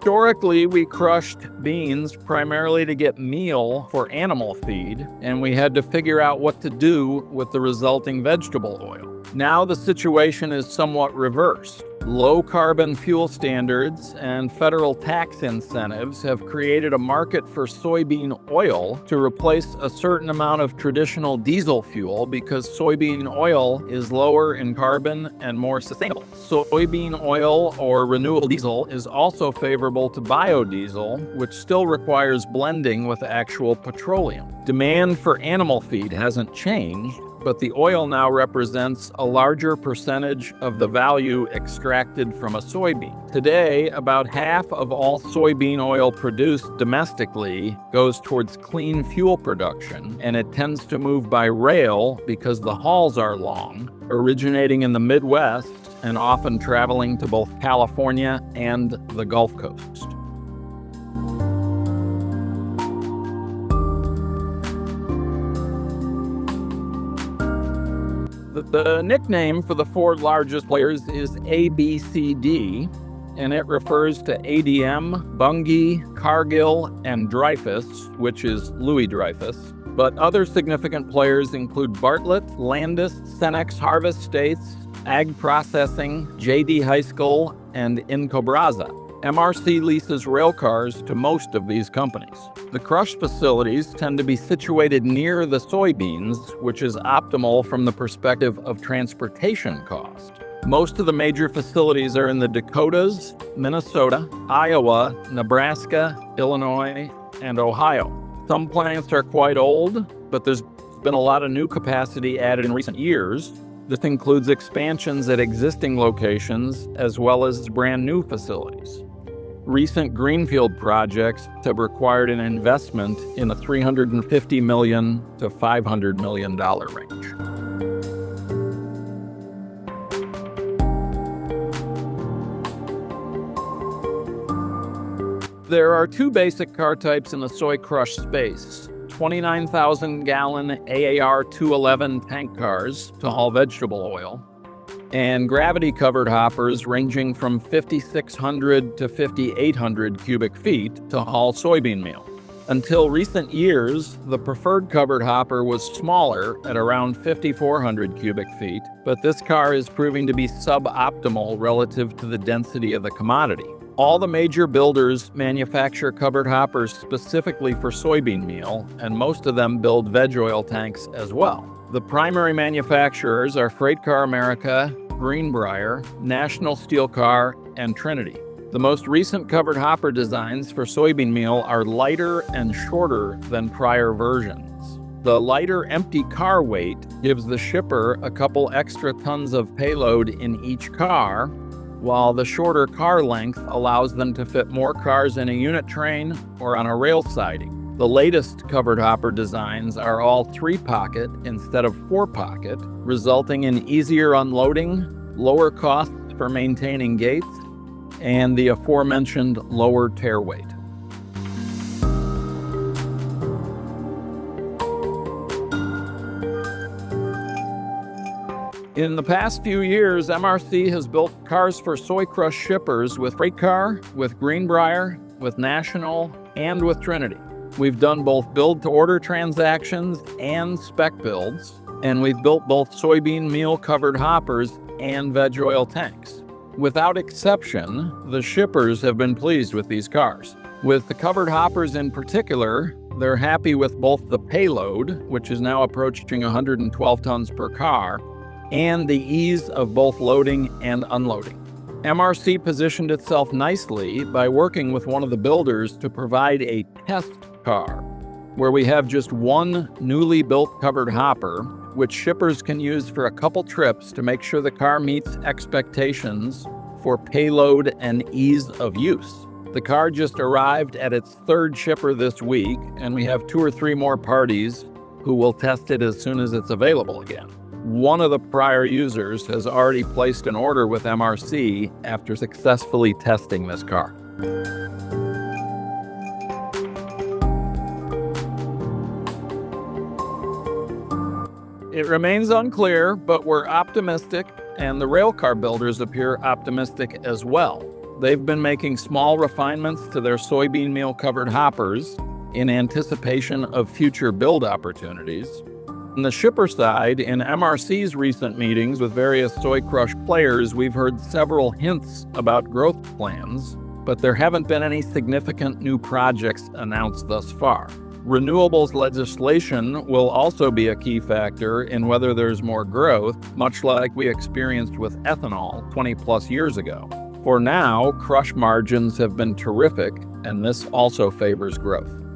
Historically, we crushed beans primarily to get meal for animal feed, and we had to figure out what to do with the resulting vegetable oil. Now the situation is somewhat reversed. Low carbon fuel standards and federal tax incentives have created a market for soybean oil to replace a certain amount of traditional diesel fuel because soybean oil is lower in carbon and more sustainable. Soybean oil or renewable diesel is also favorable to biodiesel, which still requires blending with actual petroleum. Demand for animal feed hasn't changed, but the oil now represents a larger percentage of the value extracted from a soybean. Today, about half of all soybean oil produced domestically goes towards clean fuel production, and it tends to move by rail because the hauls are long, originating in the Midwest and often traveling to both California and the Gulf Coast. The nickname for the four largest players is ABCD, and it refers to ADM, Bunge, Cargill, and Dreyfus, which is Louis Dreyfus. But other significant players include Bartlett, Landis, Cenex Harvest States, Ag Processing, JD Heiskell, and Incobraza. MRC leases railcars to most of these companies. The crush facilities tend to be situated near the soybeans, which is optimal from the perspective of transportation cost. Most of the major facilities are in the Dakotas, Minnesota, Iowa, Nebraska, Illinois, and Ohio. Some plants are quite old, but there's been a lot of new capacity added in recent years. This includes expansions at existing locations as well as brand new facilities. Recent greenfield projects have required an investment in the $350 million to $500 million range. There are two basic car types in the soy crush space: 29,000-gallon AAR 211 tank cars to haul vegetable oil, and gravity-covered hoppers ranging from 5,600 to 5,800 cubic feet to haul soybean meal. Until recent years, the preferred covered hopper was smaller at around 5,400 cubic feet, but this car is proving to be suboptimal relative to the density of the commodity. All the major builders manufacture covered hoppers specifically for soybean meal, and most of them build veg oil tanks as well. The primary manufacturers are FreightCar America, Greenbrier, National Steel Car, and Trinity. The most recent covered hopper designs for soybean meal are lighter and shorter than prior versions. The lighter empty car weight gives the shipper a couple extra tons of payload in each car, while the shorter car length allows them to fit more cars in a unit train or on a rail siding. The latest covered hopper designs are all 3-pocket instead of 4-pocket, resulting in easier unloading, lower costs for maintaining gates, and the aforementioned lower tare weight. In the past few years, MRC has built cars for soy crush shippers with FreightCar, with Greenbrier, with National, and with Trinity. We've done both build-to-order transactions and spec builds, and we've built both soybean meal covered hoppers and veg oil tanks. Without exception, the shippers have been pleased with these cars. With the covered hoppers in particular, they're happy with both the payload, which is now approaching 112 tons per car, and the ease of both loading and unloading. MRC positioned itself nicely by working with one of the builders to provide a test car, where we have just one newly built covered hopper, which shippers can use for a couple trips to make sure the car meets expectations for payload and ease of use. The car just arrived at its third shipper this week, and we have 2 or 3 more parties who will test it as soon as it's available again. One of the prior users has already placed an order with MRC after successfully testing this car. It remains unclear, but we're optimistic, and the railcar builders appear optimistic as well. they've been making small refinements to their soybean meal-covered hoppers in anticipation of future build opportunities. On the shipper side, in MRC's recent meetings with various soy crush players, we've heard several hints about growth plans, but there haven't been any significant new projects announced thus far. Renewables legislation will also be a key factor in whether there's more growth, much like we experienced with ethanol 20-plus years ago. For now, crush margins have been terrific, and this also favors growth.